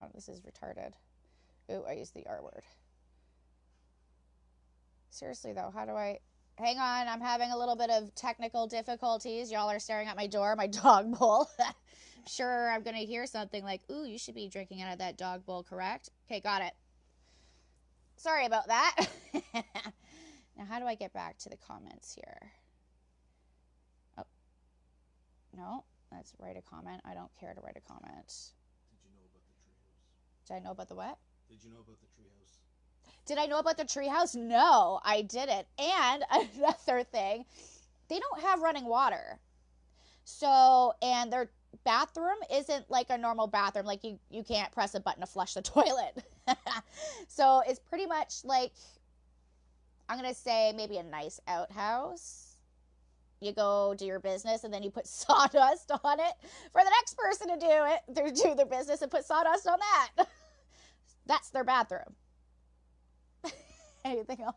Oh, this is retarded. Ooh, I used the R word. Seriously, though, how do I... Hang on, I'm having a little bit of technical difficulties. Y'all are staring at my door, my dog bowl. Sure, I'm going to hear something like, ooh, you should be drinking out of that dog bowl, correct? Okay, got it. Sorry about that. Now, how do I get back to the comments here? Oh, no, let's write a comment. I don't care to write a comment. Did you know about the treehouse? Did I know about the what? Did you know about the treehouse? Did I know about the treehouse? No, I didn't. And another thing, they don't have running water. So, and their bathroom isn't like a normal bathroom. Like you can't press a button to flush the toilet. So it's pretty much like, I'm going to say maybe a nice outhouse. You go do your business and then you put sawdust on it for the next person to do their business and put sawdust on that. That's their bathroom. Anything else?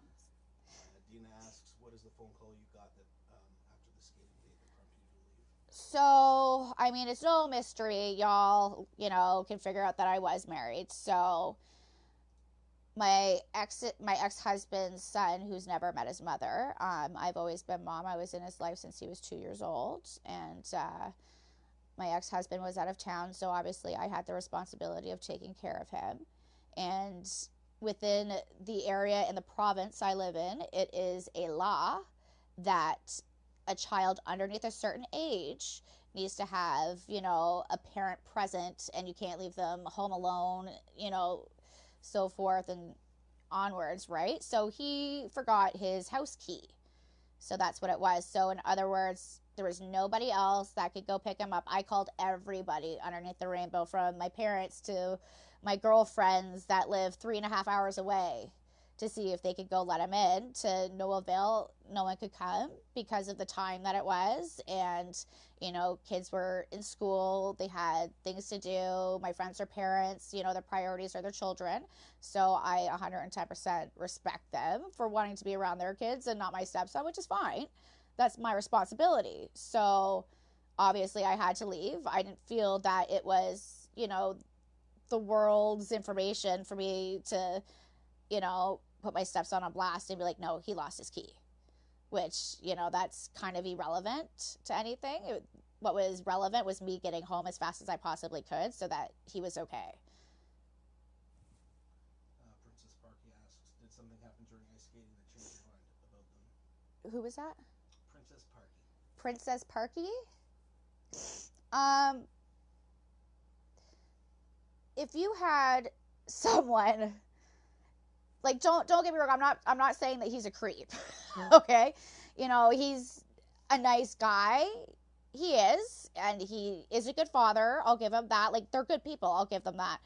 Dina asks, what is the phone call you got that after the skating date that prompted you to leave? So, I mean, it's no mystery. Y'all, can figure out that I was married. So, my ex-husband's son, who's never met his mother, I've always been mom. I was in his life since he was 2 years old. And my ex-husband was out of town. So, obviously, I had the responsibility of taking care of him. And within the area in the province I live in, it is a law that a child underneath a certain age needs to have, a parent present, and you can't leave them home alone, so forth and onwards, right? So he forgot his house key. So that's what it was. So in other words, there was nobody else that could go pick him up. I called everybody underneath the rainbow, from my parents to my girlfriends that live 3.5 hours away, to see if they could go let him in. To no avail. No one could come because of the time that it was. And, kids were in school. They had things to do. My friends are parents. Their priorities are their children. So I 110% respect them for wanting to be around their kids and not my stepson, which is fine. That's my responsibility. So obviously I had to leave. I didn't feel that it was, the world's information for me to, put my stepson on blast and be like, no, he lost his key. Which, that's kind of irrelevant to anything. What was relevant was me getting home as fast as I possibly could so that he was okay. Princess Parky asks, did something happen during ice skating that changed your mind about them? Who was that? Princess Parky. Princess Parky? If you had someone, like, don't get me wrong, I'm not saying that he's a creep. Okay? He's a nice guy. He is, and he is a good father. I'll give him that. Like, they're good people. I'll give them that.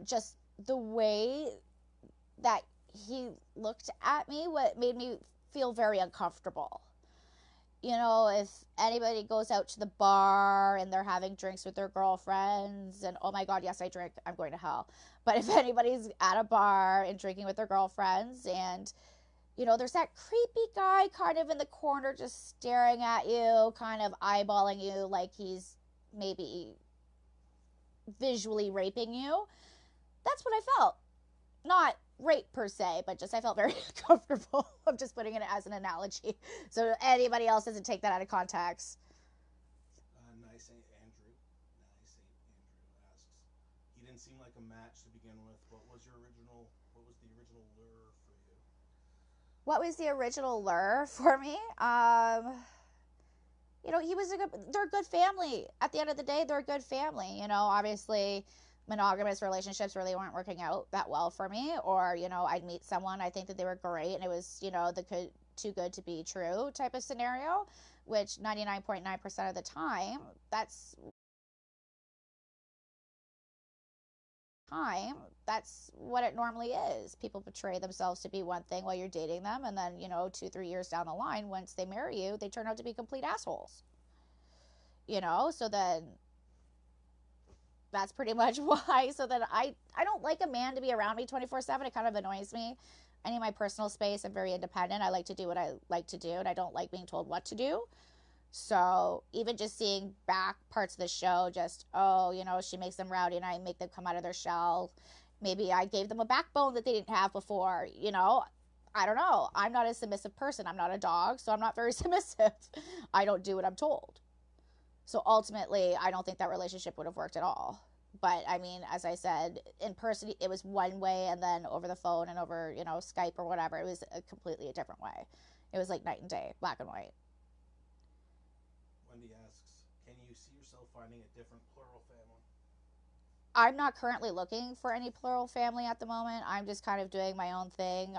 Just the way that he looked at me, what made me feel very uncomfortable. If anybody goes out to the bar and they're having drinks with their girlfriends, and oh my God, yes, I drink, I'm going to hell. But if anybody's at a bar and drinking with their girlfriends, and, there's that creepy guy kind of in the corner just staring at you, kind of eyeballing you like he's maybe visually raping you, that's what I felt. Not rape per se, but just I felt very uncomfortable. I'm just putting it as an analogy, so anybody else doesn't take that out of context. Nice Saint Andrew asks, he didn't seem like a match to begin with. What was the original lure for you? What was the original lure for me? They're a good family. At the end of the day, they're a good family. Obviously monogamous relationships really weren't working out that well for me, or I'd meet someone, I think that they were great, and it was too good to be true type of scenario, which 99.9% of the time that's what it normally is. People portray themselves to be one thing while you're dating them, and then 2-3 years down the line, once they marry you, they turn out to be complete assholes. So then that's pretty much why. So that I don't like a man to be around me 24/7. It kind of annoys me. I need my personal space. I'm very independent. I like to do what I like to do, and I don't like being told what to do. So even just seeing back parts of the show, just, oh, she makes them rowdy and I make them come out of their shell. Maybe I gave them a backbone that they didn't have before, I don't know. I'm not a submissive person. I'm not a dog, so I'm not very submissive. I don't do what I'm told. So ultimately, I don't think that relationship would have worked at all. But I mean, as I said, in person, it was one way, and then over the phone and over, Skype or whatever, it was a different way. It was like night and day, black and white. Wendy asks, can you see yourself finding a different plural family? I'm not currently looking for any plural family at the moment. I'm just kind of doing my own thing.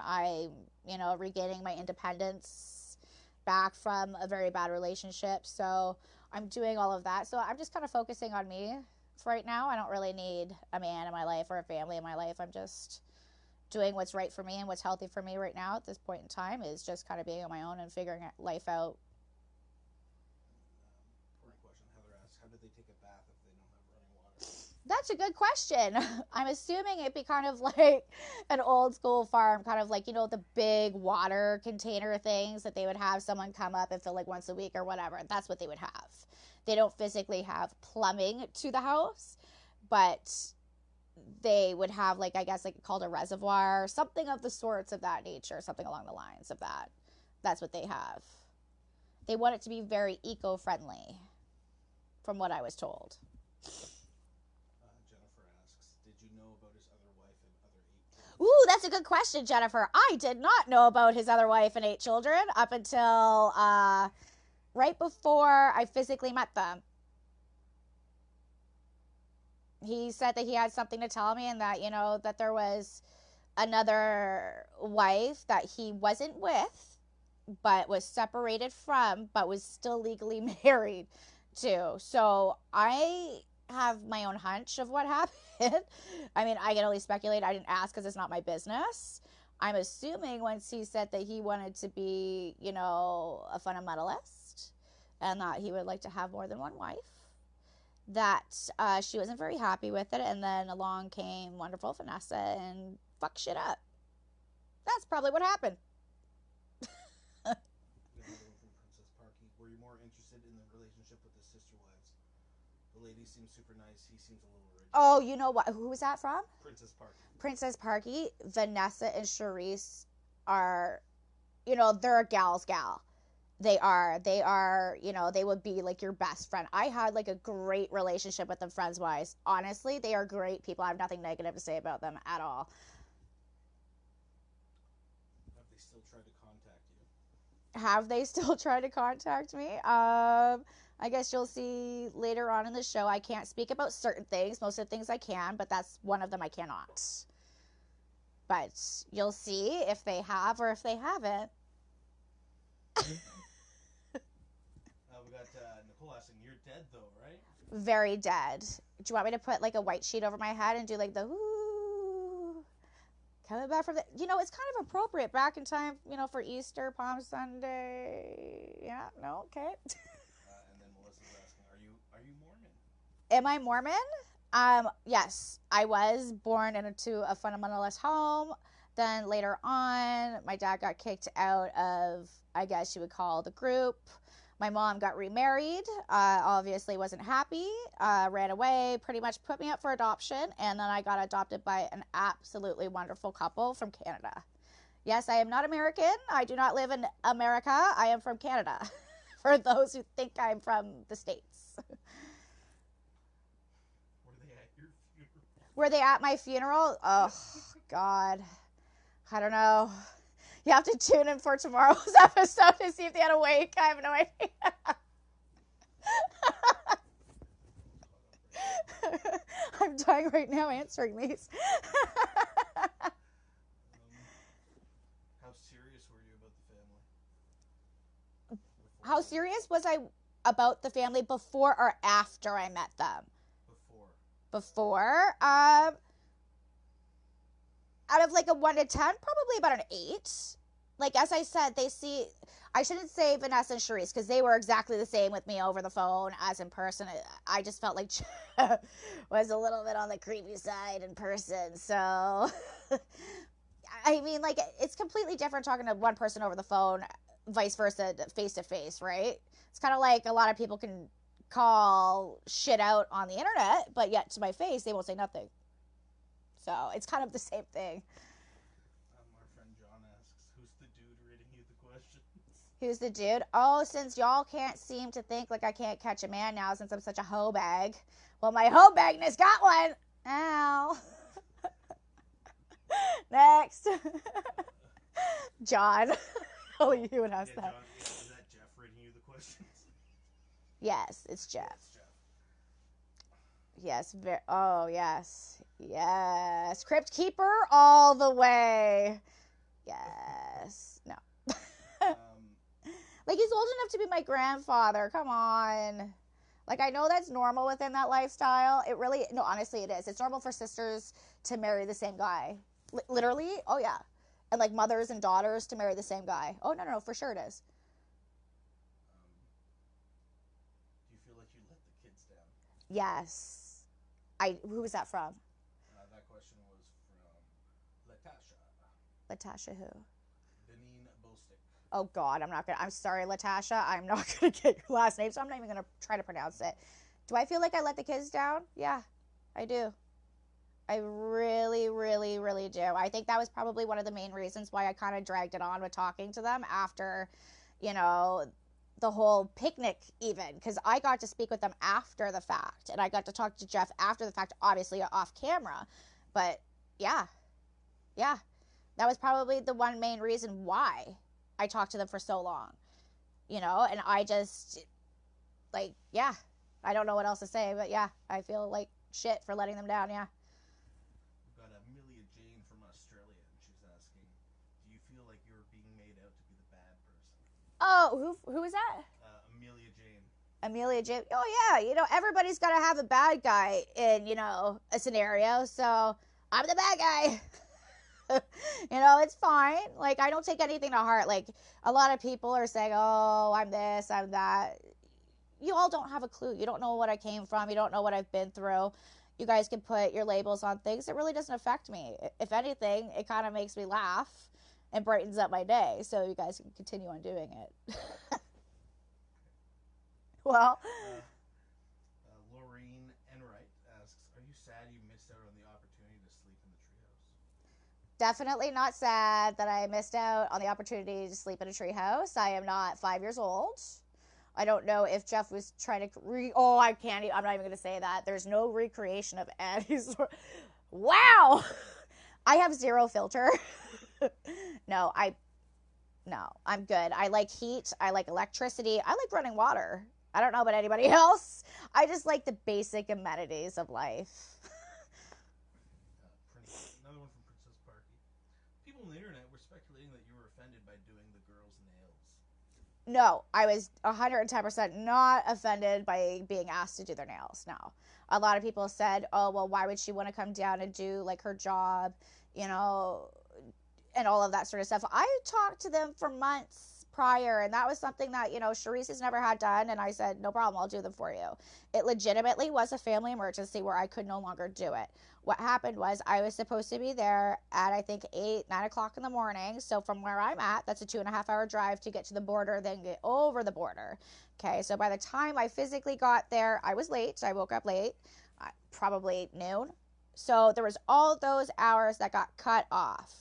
Regaining my independence back from a very bad relationship. So I'm doing all of that. So I'm just kind of focusing on me for right now. I don't really need a man in my life or a family in my life. I'm just doing what's right for me and what's healthy for me right now at this point in time is just kind of being on my own and figuring life out. Current question, Heather asks, how do they take a bath if they don't have running water? That's a good question. I'm assuming it'd be kind of like an old school farm, kind of like, the big water container things that they would have someone come up and fill like once a week or whatever. That's what they would have. They don't physically have plumbing to the house, but they would have like, I guess, like called a reservoir, something of the sorts of that nature, something along the lines of that. That's what they have. They want it to be very eco-friendly, from what I was told. Jennifer asks, did you know about his other wife and other 8 kids? Ooh, that's a good question, Jennifer. I did not know about his other wife and 8 children up until right before I physically met them. He said that he had something to tell me and that, that there was another wife that he wasn't with, but was separated from, but was still legally married to. So I have my own hunch of what happened. I mean, I can only speculate. I didn't ask because it's not my business. I'm assuming once he said that he wanted to be, a fundamentalist and that he would like to have more than one wife, that she wasn't very happy with it. And then along came wonderful Vanessa and fuck shit up. That's probably what happened. Were you more interested in the relationship with the sister wives? The lady seems super nice. He seems a little rigid. Oh, you know what? Who was that from? Princess Parky. Princess Parky. Vanessa and Charisse are, they're a gal's gal. They are, they would be like your best friend. I had like a great relationship with them friends wise. Honestly, they are great people. I have nothing negative to say about them at all. Have they still tried to contact you? Have they still tried to contact me? I guess you'll see later on in the show. I can't speak about certain things. Most of the things I can, but that's one of them I cannot. But you'll see if they have or if they haven't. We got Nicole asking, you're dead though, right? Very dead. Do you want me to put like a white sheet over my head and do like the ooh, coming back from the, it's kind of appropriate back in time, for Easter, Palm Sunday. Yeah, no, okay. And then Melissa's asking, are you Mormon? Am I Mormon? Yes, I was born into a fundamentalist home. Then later on, my dad got kicked out of, I guess you would call, the group. My mom got remarried, obviously wasn't happy, ran away, pretty much put me up for adoption, and then I got adopted by an absolutely wonderful couple from Canada. Yes, I am not American. I do not live in America. I am from Canada, for those who think I'm from the States. Were they at your funeral? Were they at my funeral? Oh, God. I don't know. You have to tune in for tomorrow's episode to see if they had a wake. I have no idea. I'm dying right now answering these. How serious were you about the family? How serious was I about the family before or after I met them? Before. Out of like a 1 to 10, probably about an 8. Like, as I said, I shouldn't say Vanessa and Charisse because they were exactly the same with me over the phone as in person. I just felt like was a little bit on the creepy side in person. So, I mean, like, it's completely different talking to one person over the phone vice versa, face to face, right? It's kind of like a lot of people can call shit out on the internet, but yet to my face, they won't say nothing. So it's kind of the same thing. Our friend John asks, "Who's the dude reading you the questions?" Who's the dude? Oh, since y'all can't seem to think like I can't catch a man now since I'm such a hoe bag. Well, my hoe bagness got one. Ow. Next. John. Only you would ask Yeah, that. John, is that Jeff reading you the questions? Yes, it's Jeff. It's Jeff. Yes. Oh, yes. Yes. Crypt Keeper all the way. Yes. No. Like, he's old enough to be my grandfather. Come on. Like, I know that's normal within that lifestyle. It really, no, honestly, it is. It's normal for sisters to marry the same guy. Literally? Oh, yeah. And, like, mothers and daughters to marry the same guy. Oh, no, for sure it is. Do you feel like you let the kids down? Yes. Who was that from? That question was from Latasha. Latasha who? Benin Bostic. Oh, God, I'm sorry, Latasha. I'm not going to get your last name, so I'm not even going to try to pronounce it. Do I feel like I let the kids down? Yeah, I do. I really, really, really do. I think that was probably one of the main reasons why I kind of dragged it on with talking to them after, the whole picnic even, because I got to speak with them after the fact, and I got to talk to Jeff after the fact, obviously off camera. But yeah, that was probably the one main reason why I talked to them for so long, and I just, like, yeah, I don't know what else to say, but yeah, I feel like shit for letting them down, yeah. We've got Amelia Jane from Australia, and she's asking, do you feel like you're being made out to be the bad person? Oh, who is that? Amelia Jane. Amelia Jane. Oh, yeah, everybody's got to have a bad guy in, a scenario, so I'm the bad guy. It's fine. Like, I don't take anything to heart. Like, a lot of people are saying, oh, I'm this, I'm that. You all don't have a clue. You don't know what I came from. You don't know what I've been through. You guys can put your labels on things. It really doesn't affect me. If anything, it kind of makes me laugh and brightens up my day. So you guys can continue on doing it. Well, Laureen Enright asks, are you sad you missed out on the opportunity to sleep in the treehouse? definitely not sad that I missed out on the opportunity to sleep in a treehouse. I am not 5 years old. I don't know if Jeff was trying to I'm not even going to say that. There's no recreation of any sort. Wow. I have zero filter. No, I'm good. I like heat. I like electricity. I like running water. I don't know about anybody else. I just like the basic amenities of life. Another one from Princess Parky. People on the internet were speculating that you were offended by doing the girls' nails. No, I was 110% not offended by being asked to do their nails. No. A lot of people said, oh, well, why would she want to come down and do, like, her job, and all of that sort of stuff. I talked to them for months prior, and that was something that, Charisse has never had done, and I said, no problem, I'll do them for you. It legitimately was a family emergency where I could no longer do it. What happened was I was supposed to be there at, I think, 8, 9 o'clock in the morning. So from where I'm at, that's a 2.5-hour drive to get to the border, then get over the border. Okay, so by the time I physically got there, I was late. I woke up late, probably noon. So there was all those hours that got cut off.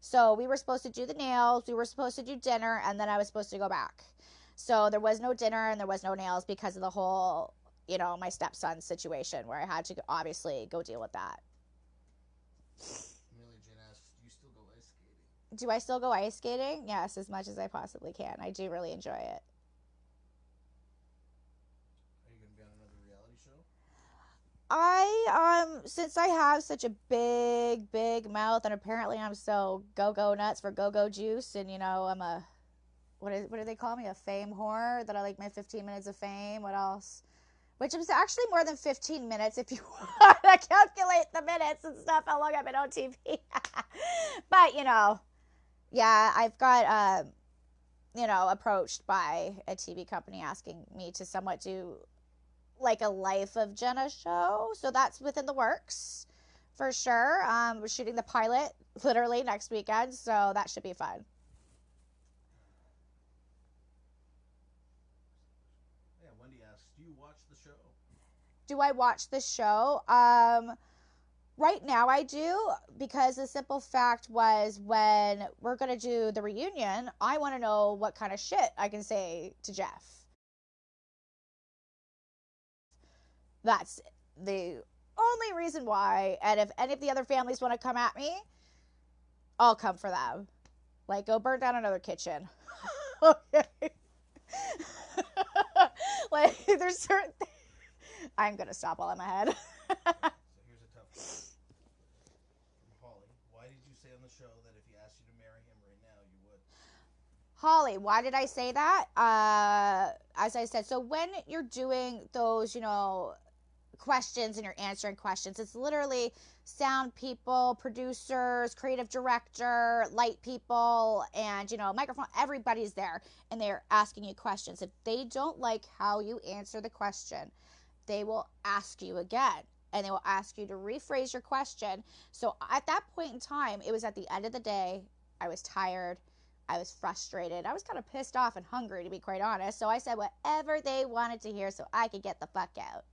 So we were supposed to do the nails, we were supposed to do dinner, and then I was supposed to go back. So there was no dinner and there was no nails because of the whole, my stepson's situation where I had to obviously go deal with that. Amelia Jane asks, do you still go ice skating? Do I still go ice skating? Yes, as much as I possibly can. I do really enjoy it. Are you going to be on another reality show? Since I have such a big mouth, and apparently I'm so go-go nuts for go-go juice, and I'm a, what do they call me? A fame whore, that I like my 15 minutes of fame. What else? Which is actually more than 15 minutes if you want to calculate the minutes and stuff, how long I've been on TV. But, yeah, I've got, approached by a TV company asking me to somewhat do like a Life of Jenna show. So that's within the works for sure. We're shooting the pilot literally next weekend, so that should be fun. Do I watch the show? Right now I do, because the simple fact was, when we're going to do the reunion, I want to know what kind of shit I can say to Jeff. That's the only reason why. And if any of the other families want to come at me, I'll come for them. Like, go burn down another kitchen. Okay. Like, there's certain things. I'm going to stop while I'm ahead. So here's a tough question from Holly. Why did you say on the show that if he asked you to marry him right now, you would? Holly, why did I say that? As I said, so when you're doing those, questions and you're answering questions, it's literally sound people, producers, creative director, light people, and microphone. Everybody's there, and they're asking you questions. If they don't like how you answer the question, they will ask you again, and they will ask you to rephrase your question. So at that point in time, it was at the end of the day. I was tired, I was frustrated, I was kind of pissed off and hungry, to be quite honest. So I said whatever they wanted to hear so I could get the fuck out.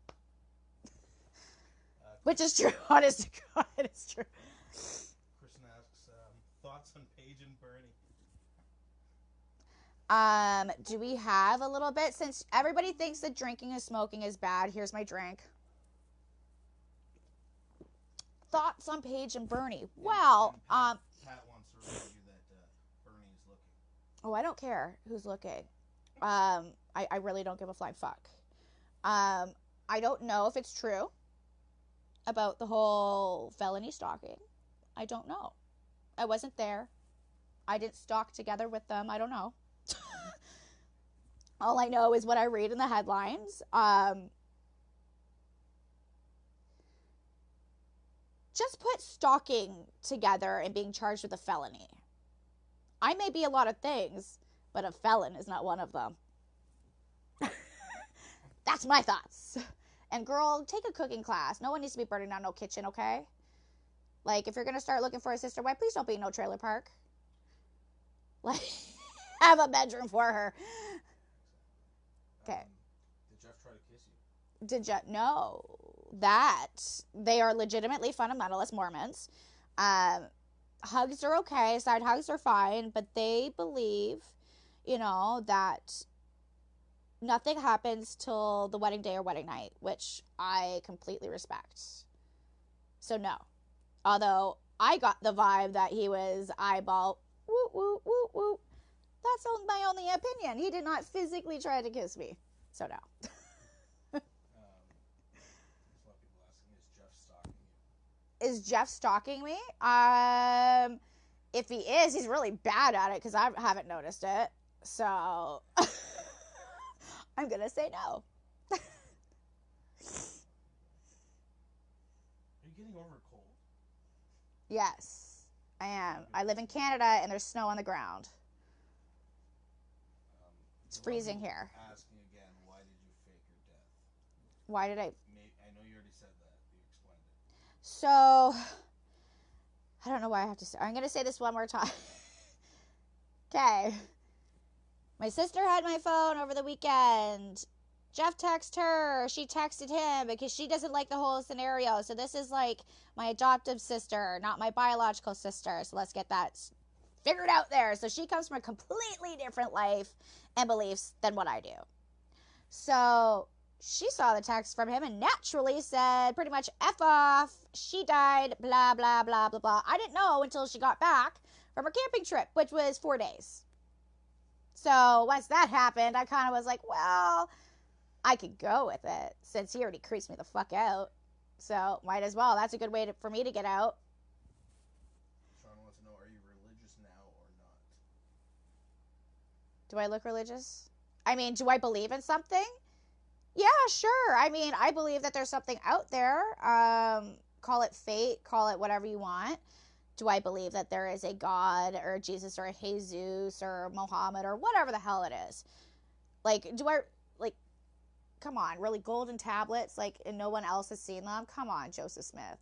Which is true. Honest to God, it's true. Kristen asks, thoughts on Paige and Bernie? Do we have a little bit? Since everybody thinks that drinking and smoking is bad, here's my drink. Thoughts on Paige and Bernie? Well, Pat wants to remind you that Bernie is looking. Oh, I don't care who's looking. I really don't give a flying fuck. I don't know if it's true about the whole felony stalking. I don't know. I wasn't there. I didn't stalk together with them. I don't know. All I know is what I read in the headlines. Just put stalking together and being charged with a felony. I may be a lot of things, but a felon is not one of them. That's my thoughts. And girl, take a cooking class. No one needs to be burning down no kitchen, okay? Like, if you're going to start looking for a sister wife, please don't be in no trailer park. Like, have a bedroom for her. Okay. Did Jeff try to kiss you? Did Jeff? No. That, they are legitimately fundamentalist Mormons. Hugs are okay. Side hugs are fine. But they believe, that nothing happens till the wedding day or wedding night, which I completely respect. So no. Although I got the vibe that he was eyeball, whoop, whoop, whoop, whoop. That's my only opinion. He did not physically try to kiss me. So no. There's a lot of people asking, is Jeff stalking you? Is Jeff stalking me? If he is, he's really bad at it, because I haven't noticed it. So I'm going to say no. Are you getting over a cold? Yes, I am. I live in Canada, and there's snow on the ground. It's freezing here. Asking again, why did you fake your death? Why did I? I know you already said that. You explained it. So, I don't know why I have to say. I'm going to say this one more time. Okay. My sister had my phone over the weekend. Jeff texted her. She texted him because she doesn't like the whole scenario. So this is like my adoptive sister, not my biological sister. So let's get that figured out there. So she comes from a completely different life and beliefs than what I do. So she saw the text from him and naturally said pretty much F off. She died, blah, blah, blah, blah, blah. I didn't know until she got back from her camping trip, which was 4 days. So once that happened, I kind of was like, well, I could go with it since he already creeps me the fuck out. So might as well. That's a good way for me to get out. Sean wants to know, are you religious now or not? Do I look religious? I mean, do I believe in something? Yeah, sure. I mean, I believe that there's something out there. Call it fate, call it whatever you want. Do I believe that there is a God or a Jesus or a Jesus or Muhammad or whatever the hell it is? Like, come on, really, golden tablets, like, and no one else has seen them? Come on, Joseph Smith.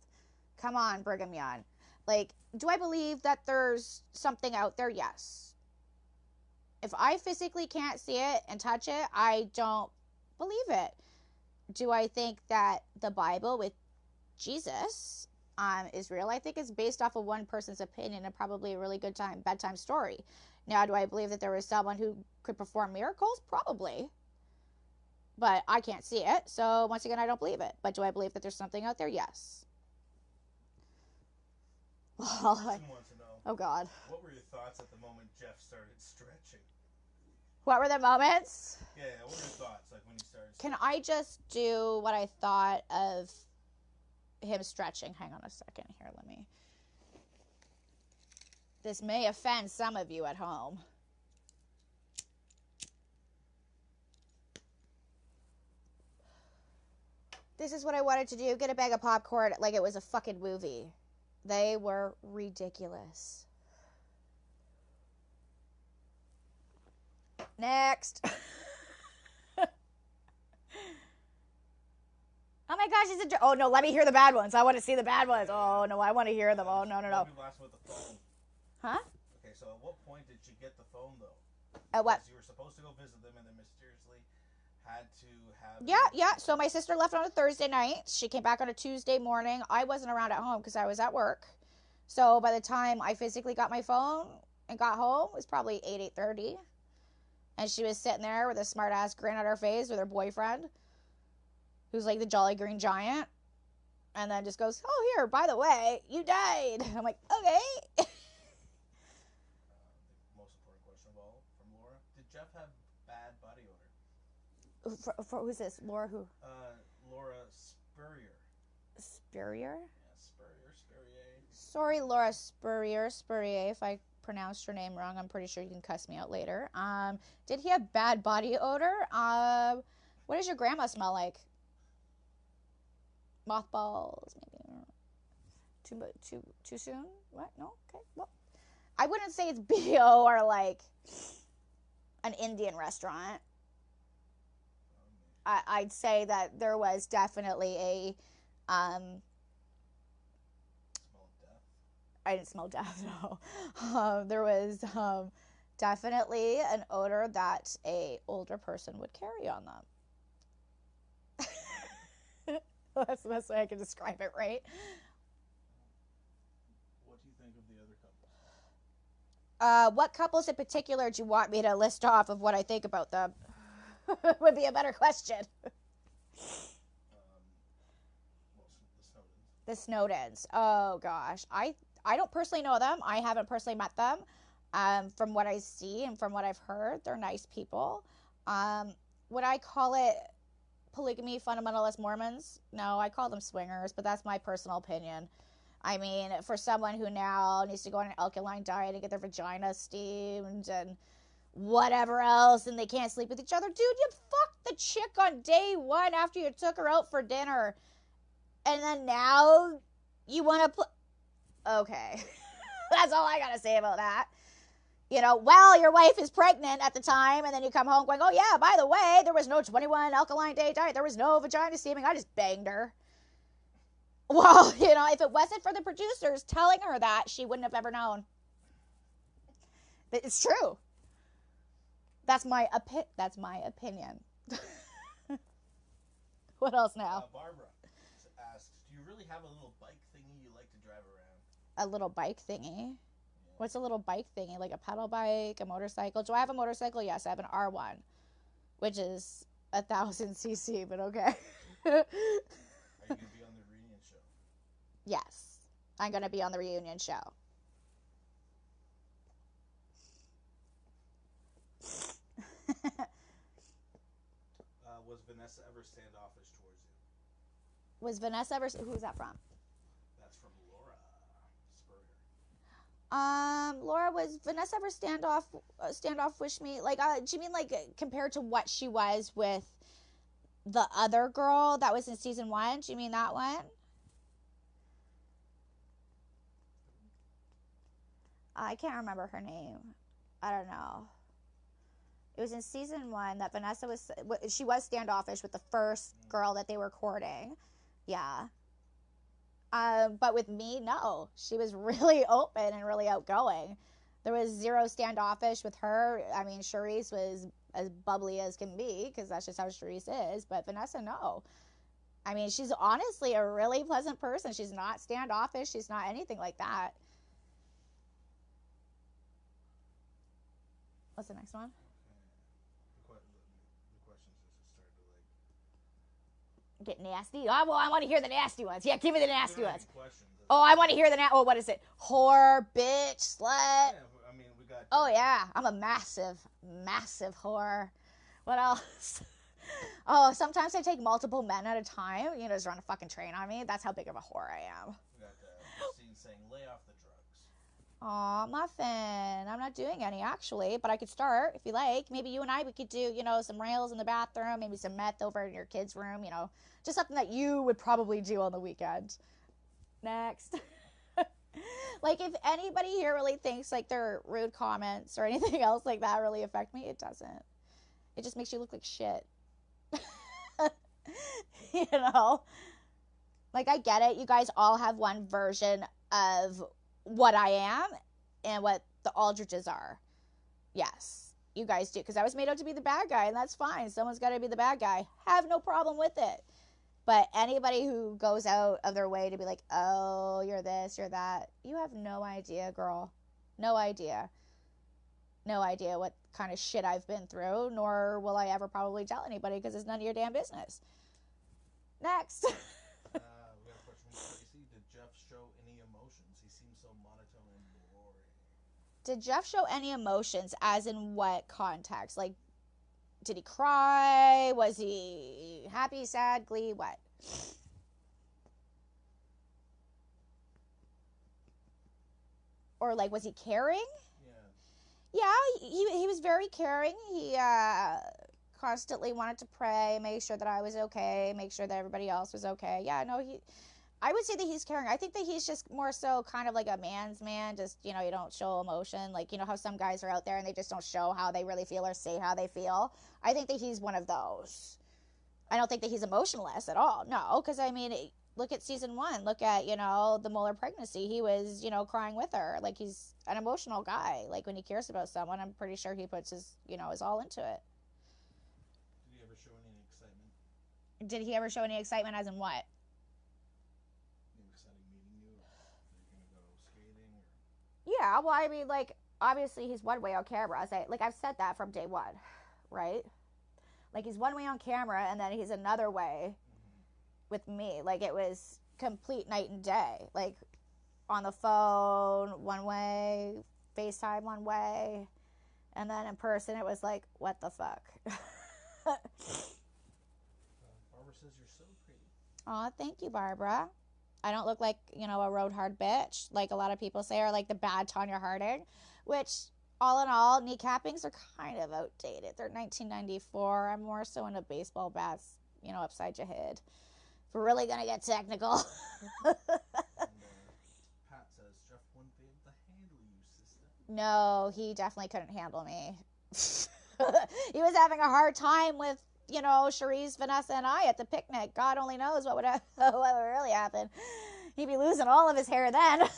Come on, Brigham Young. Like, do I believe that there's something out there? Yes. If I physically can't see it and touch it, I don't believe it. Do I think that the Bible with Jesus is real? I think it's based off of one person's opinion and probably a really good time bedtime story. Now, do I believe that there was someone who could perform miracles? Probably. But I can't see it. So once again, I don't believe it. But do I believe that there's something out there? Yes. Kristen wants to know, Oh God. what were your thoughts at the moment Jeff started stretching? What were the moments? Yeah, what were your thoughts like when he started Can stretching? I just do what I thought of him stretching? Hang on a second here. Let me. This may offend some of you at home. This is what I wanted to do. Get a bag of popcorn like it was a fucking movie. They were ridiculous. Next. Oh my gosh, it's a... Oh no, let me hear the bad ones. I want to see the bad ones. Oh no, I want to hear them. Oh no. People asked about the phone. Huh? Okay, so at what point did you get the phone though? At what? Because you were supposed to go visit them and then mysteriously had to have... Yeah. So my sister left on a Thursday night. She came back on a Tuesday morning. I wasn't around at home because I was at work. So by the time I physically got my phone and got home, it was probably 8:30. And she was sitting there with a smart-ass grin on her face with her boyfriend, who's like the Jolly Green Giant. And then just goes, oh, here, by the way, you died. I'm like, okay. The most important question of all from Laura. Did Jeff have bad body odor? For who's this? Laura who? Laura Spurrier. Spurrier? Yeah, Spurrier. Sorry, Laura Spurrier, if I pronounced her name wrong. I'm pretty sure you can cuss me out later. Did he have bad body odor? What does your grandma smell like? Mothballs, maybe. Too soon? What? No? Okay. Well, I wouldn't say it's BO or like an Indian restaurant. I'd say that there was definitely a Smell of death? I didn't smell death, no. There was definitely an odor that a older person would carry on them. That's the best way I can describe it, right? What do you think of the other couples? What couples in particular do you want me to list off of what I think about them? Would be a better question. The Snowdens. Oh gosh, I don't personally know them. I haven't personally met them. From what I see and from what I've heard, they're nice people. Would I call it polygamy fundamentalist Mormons? No, I call them swingers, but that's my personal opinion. I mean, for someone who now needs to go on an alkaline diet and get their vagina steamed and whatever else, and they can't sleep with each other, dude, you fucked the chick on day one after you took her out for dinner, and then now you want to okay. That's all I gotta say about that. You know, well, your wife is pregnant at the time, and then you come home going, oh yeah, by the way, there was no 21 alkaline day diet, there was no vagina steaming, I just banged her. Well, you know, if it wasn't for the producers telling her that, she wouldn't have ever known. But it's true. That's my opinion. What else now? Barbara asks, do you really have a little bike thingy you like to drive around? A little bike thingy? What's a little bike thingy? Like a pedal bike, a motorcycle? Do I have a motorcycle? Yes, I have an R1, which is 1,000 cc, but okay. Are you going to be on the reunion show? Yes, I'm going to be on the reunion show. Was Vanessa ever standoffish towards you? Was Vanessa ever... Who's that from? That's from Laura Spurrier. Laura, was Vanessa ever standoffish me? Like, do you mean like compared to what she was with the other girl that was in season 1? Do you mean that one? I can't remember her name. I don't know. It was in season 1 that Vanessa was standoffish with the first girl that they were courting. Yeah. But with me, no. She was really open and really outgoing. There was zero standoffish with her. I mean, Charisse was as bubbly as can be because that's just how Charisse is. But Vanessa, no. I mean, she's honestly a really pleasant person. She's not standoffish. She's not anything like that. What's the next one? Okay. The questions just started to Get nasty. Oh, well, I want to hear the nasty ones. Yeah, give me the nasty ones. questions. Oh, I want to hear the oh, what is it? Whore, bitch, slut. Yeah, I mean, we got. Oh yeah, I'm a massive, massive whore. What else? Oh, sometimes I take multiple men at a time. You know, just run a fucking train on me. That's how big of a whore I am. We got the scene saying, "Lay off the drugs." Aw, muffin. I'm not doing any actually, but I could start if you like. Maybe you and I we could do, you know, some rails in the bathroom, maybe some meth over in your kids' room. You know, just something that you would probably do on the weekend. Next. Like, if anybody here really thinks like their rude comments or anything else like that really affect me, it doesn't. It just makes you look like shit. You know? Like, I get it. You guys all have one version of what I am and what the Aldridges are. Yes, you guys do. Because I was made out to be the bad guy, and that's fine. Someone's got to be the bad guy. Have no problem with it. But anybody who goes out of their way to be like, oh, you're this, you're that, you have no idea, girl. No idea. No idea what kind of shit I've been through, nor will I ever probably tell anybody because it's none of your damn business. Next. We got a question from Tracy. Did Jeff show any emotions? He seems so monotone and boring. Did Jeff show any emotions, as in what context? Like, did he cry? Was he happy, sad, glee? What? Or, like, was he caring? Yeah, he was very caring. He constantly wanted to pray, make sure that I was okay, make sure that everybody else was okay. Yeah, no, I would say that he's caring. I think that he's just more so kind of like a man's man. Just, you know, you don't show emotion. Like, you know how some guys are out there and they just don't show how they really feel or say how they feel. I think that he's one of those. I don't think that he's emotionless at all. No, because, I mean, look at season 1. Look at, you know, the Mueller pregnancy. He was, you know, crying with her. Like, he's an emotional guy. Like, when he cares about someone, I'm pretty sure he puts his, you know, his all into it. Did he ever show any excitement? Did he ever show any excitement, as in what? Exciting meeting you? Are you going to go skating? Or... Yeah, well, I mean, like, obviously he's one way on camera. I've said that from day one, right? Like, he's one way on camera, and then he's another way with me. Like, it was complete night and day. Like, on the phone, one way, FaceTime one way, and then in person, it was like, what the fuck? Barbara says you're so pretty. Aw, thank you, Barbara. I don't look like, you know, a road hard bitch, like a lot of people say, or like the bad Tanya Harding, which, all in all, kneecappings are kind of outdated. They're 1994. I'm more so into baseball bats, you know, upside your head. If we're really going to get technical. And, Pat says Jeff wouldn't be able to handle you, sister. No, he definitely couldn't handle me. He was having a hard time with, you know, Charisse, Vanessa, and I at the picnic. God only knows what would really happen. He'd be losing all of his hair then.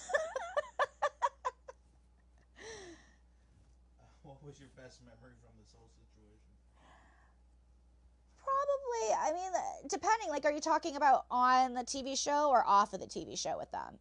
What was your best memory from this whole situation? Probably, I mean, depending. Like, are you talking about on the TV show or off of the TV show with them?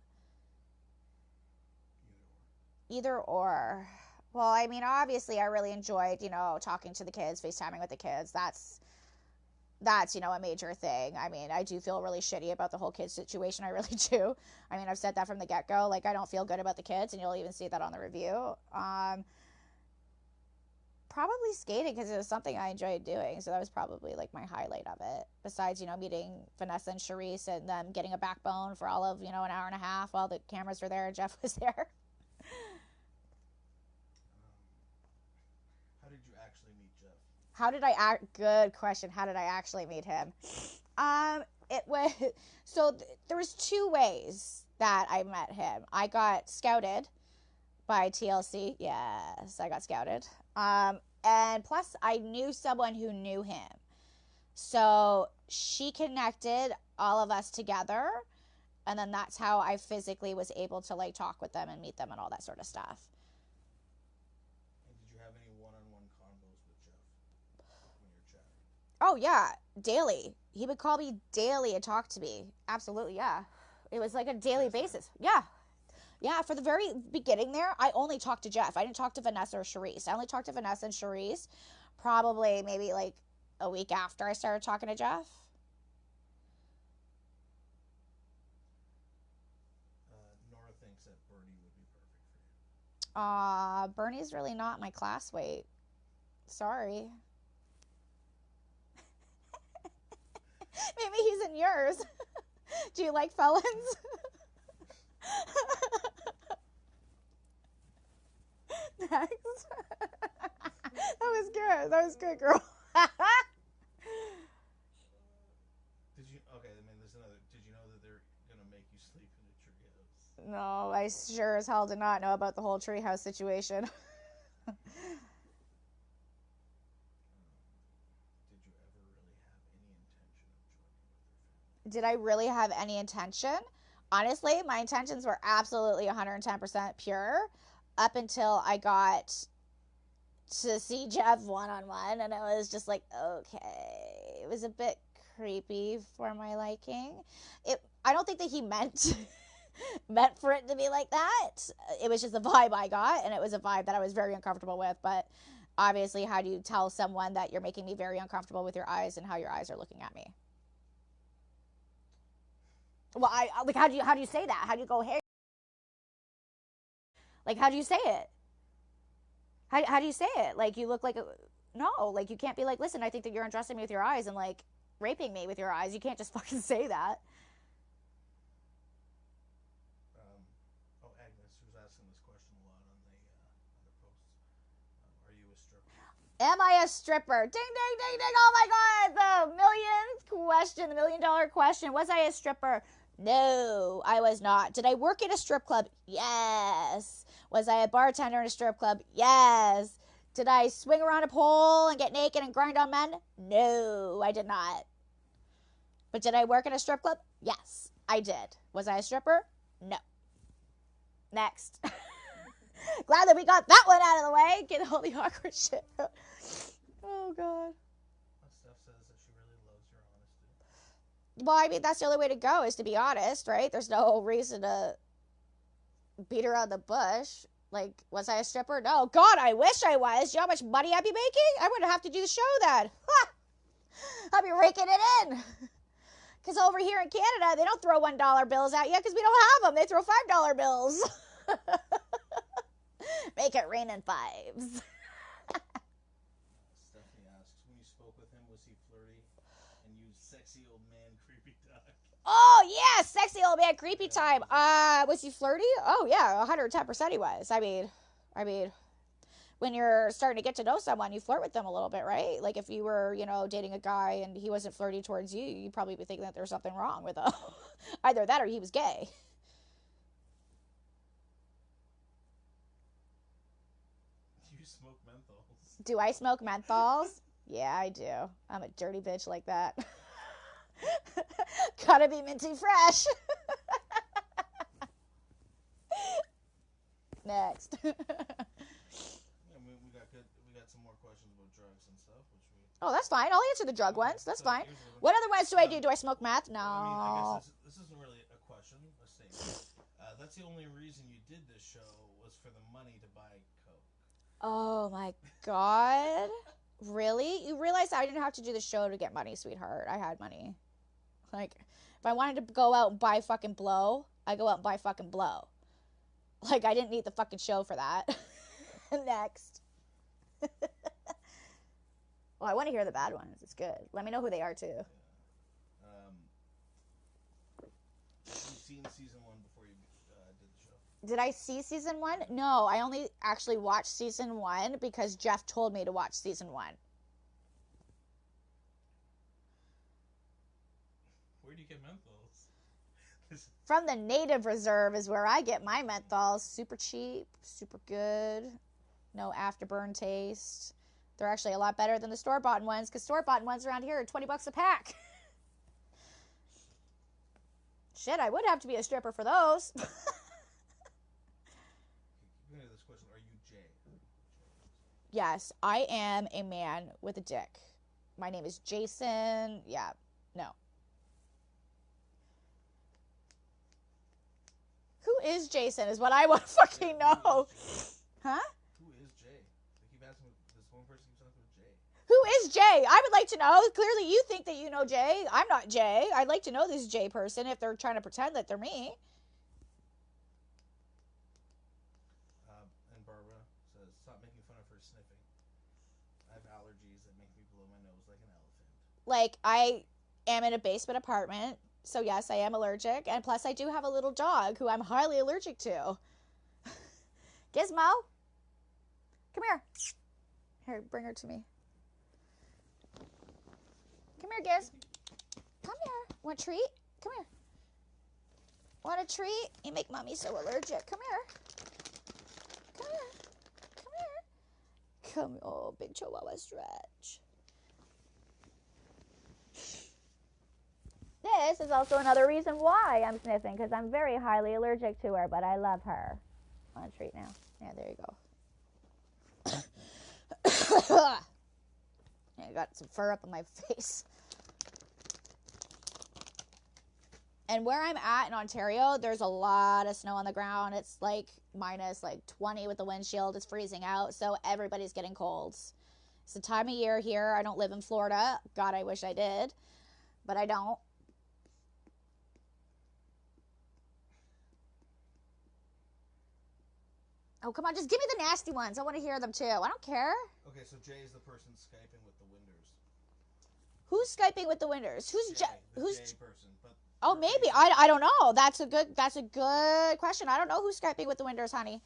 Either or. Well, I mean, obviously, I really enjoyed, you know, talking to the kids, FaceTiming with the kids. That's, you know, a major thing. I mean, I do feel really shitty about the whole kids situation. I really do. I mean, I've said that from the get-go. Like, I don't feel good about the kids, and you'll even see that on the review. Probably skating, because it was something I enjoyed doing. So that was probably, like, my highlight of it. Besides, you know, meeting Vanessa and Charisse and them getting a backbone for all of, you know, an hour and a half while the cameras were there and Jeff was there. How did you actually meet Jeff? Good question. How did I actually meet him? It was, so there was 2 ways that I met him. I got scouted by TLC. Yes, I got scouted. And plus I knew someone who knew him. So she connected all of us together. And then that's how I physically was able to, like, talk with them and meet them and all that sort of stuff. Oh yeah, daily. He would call me daily and talk to me. Absolutely, yeah. It was like a daily That's nice. basis. Yeah. Yeah, for the very beginning there, I only talked to Jeff. I didn't talk to Vanessa or Charisse. I only talked to Vanessa and Charisse probably maybe like a week after I started talking to Jeff. Nora thinks that Bernie would be perfect for you. Bernie's really not my class weight. Sorry. Maybe he's in yours. Do you like felons? Next. That was good. That was good, girl. Did you? Okay, I mean, there's another. Did you know that they're gonna make you sleep in a treehouse? No, I sure as hell did not know about the whole treehouse situation. Did you ever really have any intention of joining with their family? Did I really have any intention? Honestly, my intentions were absolutely 110% pure up until I got to see Jeff one on one, and it was just like, okay, it was a bit creepy for my liking. I don't think that he meant meant for it to be like that. It was just a vibe I got, and it was a vibe that I was very uncomfortable with. But obviously, how do you tell someone that you're making me very uncomfortable with your eyes and how your eyes are looking at me? Well, I like how do you say that? How do you go, hey? Like, how do you say it? How do you say it? Like, you look like a no. Like, you can't be like, listen, I think that you're undressing me with your eyes and like raping me with your eyes. You can't just fucking say that. Um, Agnes, who's asking this question a lot on the posts. Are you a stripper? Am I a stripper? Ding, ding, ding, ding. Oh my God. The millionth question, the $1 million question. Was I a stripper? No, I was not. Did I work at a strip club? Yes. Was I a bartender in a strip club? Yes. Did I swing around a pole and get naked and grind on men? No, I did not. But did I work at a strip club? Yes, I did. Was I a stripper? No. Next. Glad that we got that one out of the way. Get all the awkward shit. Oh, God. Steph says that she really loves your honesty. Well, I mean, that's the only way to go is to be honest, right? There's no reason to beat around the bush. Like, was I a stripper? No. God, I wish I was. You know how much money I'd be making? I wouldn't have to do the show then. I'd be raking it in. Because over here in Canada, they don't throw $1 bills at you because we don't have them. They throw $5 bills. Make it rain in fives. Stephanie asks, when you spoke with him, was he flirty and used sexy old man creepy talk? Oh, yeah, sexy old man creepy time. Was he flirty? Oh, yeah, 110% he was. I mean, when you're starting to get to know someone, you flirt with them a little bit, right? Like if you were, dating a guy and he wasn't flirty towards you, you'd probably be thinking that there's something wrong with him. Either that or he was gay. Do you smoke menthols? Do I smoke menthols? Yeah, I do. I'm a dirty bitch like that. Gotta be minty fresh. Next. We got some more questions about drugs and stuff, which we. Oh, that's fine. I'll answer the drug Okay, ones. That's so fine. here's What other ones do I do? Do I smoke meth? No. I mean, I guess this isn't really a question, a statement. That's the only reason you did this show was for the money to buy Coke. Oh my God. Really? You realize I didn't have to do the show to get money, sweetheart. I had money. Like, if I wanted to go out and buy fucking blow, I go out and buy fucking blow. Like, I didn't need the fucking show for that. Next. Well, I want to hear the bad ones. It's good. Let me know who they are, too. Yeah. Have you seen season 1 before you did the show? Did I see season 1? No, I only actually watched season 1 because Jeff told me to watch season 1. Where do you get menthols? From the native reserve is where I get my menthols. Super cheap, super good, no afterburn taste. They're actually a lot better than the store-bought ones because store-bought ones around here are $20 a pack. Shit, I would have to be a stripper for those. This question: are you Jay? Yes, I am a man with a dick. my name is Jason. Yeah, no. Who is Jason is what I want to fucking know. Huh? Who is Jay? They keep asking this one person keeps asking with Jay. Who is Jay? I would like to know. Clearly you think that you know Jay. I'm not Jay. I'd like to know this Jay person if they're trying to pretend that they're me. And Barbara says, stop making fun of her sniffing. I have allergies that make me blow my nose like an elephant. Like, I am in a basement apartment, so yes, I am allergic. And plus, I do have a little dog who I'm highly allergic to. Gizmo, come here. Here, bring her to me. Come here, Giz. Come here. Want a treat? Come here. Want a treat? You make mommy so allergic. Come here. Come here. Come here. Come, oh, big chihuahua stretch. This is also another reason why I'm sniffing, because I'm very highly allergic to her, but I love her. Want a treat now? Yeah, there you go. Yeah, I got some fur up on my face. And where I'm at in Ontario, there's a lot of snow on the ground. It's like minus like 20 with the windshield. It's freezing out, so everybody's getting colds. It's the time of year here. I don't live in Florida. God, I wish I did, but I don't. Oh, come on. Just give me the nasty ones. I want to hear them, too. I don't care. Okay, so Jay is the person Skyping with the Winders. Who's Skyping with the Winders? Who's Jay? Who's Jay person, but oh, maybe. I don't know. That's a good question. I don't know who's Skyping with the Winders, honey.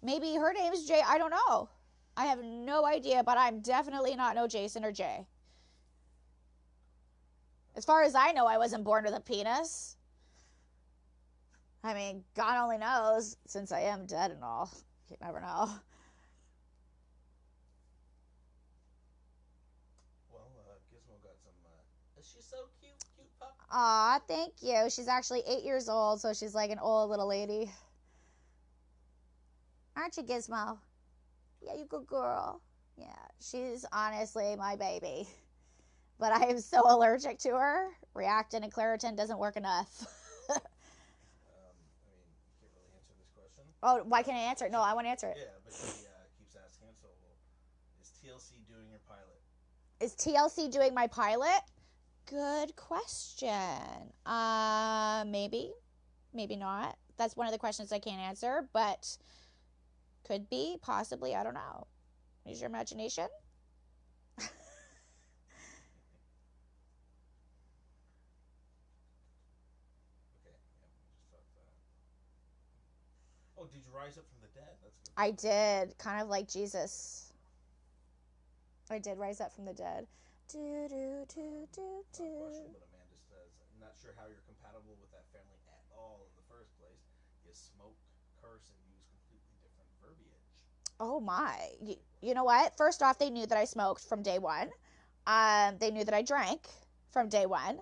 Maybe her name is Jay. I don't know. I have no idea, but I'm definitely not no Jason or Jay. As far as I know, I wasn't born with a penis. I mean, God only knows, since I am dead and all. You never know. Well, Gizmo got some, she's so cute, cute pup. Aw, thank you. She's actually 8 years old, so she's like an old little lady. Aren't you, Gizmo? Yeah, you good girl. Yeah, she's honestly my baby. But I am so allergic to her. Reactin and Claritin doesn't work enough. You can't really answer this question. Oh, why can't I answer it? No, I want to answer it. Yeah, but she keeps asking it, so is TLC doing your pilot? Is TLC doing my pilot? Good question. Maybe. Maybe not. That's one of the questions I can't answer, but could be, possibly, I don't know. Use your imagination. Oh, did you rise up from the dead? That's good. I did, kind of like Jesus. I did rise up from the dead. Do do do do do. Question, but Amanda says, I'm not sure how you're compatible with that family at all in the first place. You smoke, curse, and use completely different verbiage. Oh my! You know what? First off, they knew that I smoked from day one. They knew that I drank from day one.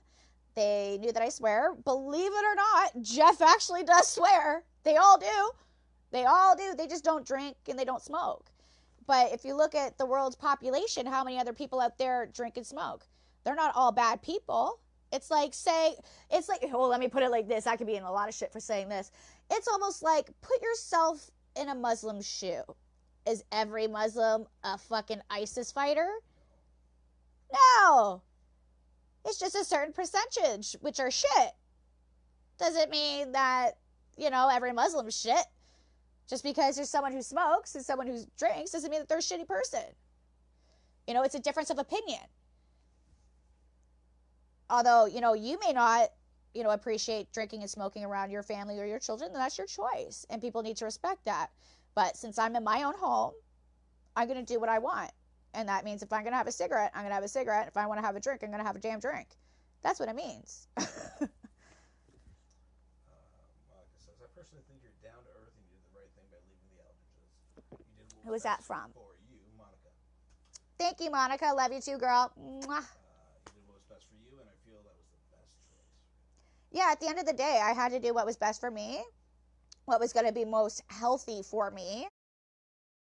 They knew that I swear. Believe it or not, Jeff actually does swear. They all do. They all do. They just don't drink and they don't smoke. But if you look at the world's population, how many other people out there drink and smoke? They're not all bad people. It's like, well, let me put it like this. I could be in a lot of shit for saying this. It's almost like, put yourself in a Muslim shoe. Is every Muslim a fucking ISIS fighter? No. It's just a certain percentage, which are shit. Doesn't mean that, every Muslim's shit. Just because there's someone who smokes and someone who drinks doesn't mean that they're a shitty person. It's a difference of opinion. Although, you may not, appreciate drinking and smoking around your family or your children, then that's your choice. And people need to respect that. But since I'm in my own home, I'm going to do what I want. And that means if I'm going to have a cigarette, I'm going to have a cigarette. If I want to have a drink, I'm going to have a damn drink. That's what it means. Monica says, I personally think you're down to earth and you did the right thing by leaving the Eldridges. You did what Who was that from? For you, Monica. Thank you, Monica. Love you too, girl. Mwah. You did what was best for you, and I feel that was the best choice. Yeah, at the end of the day, I had to do what was best for me, what was going to be most healthy for me.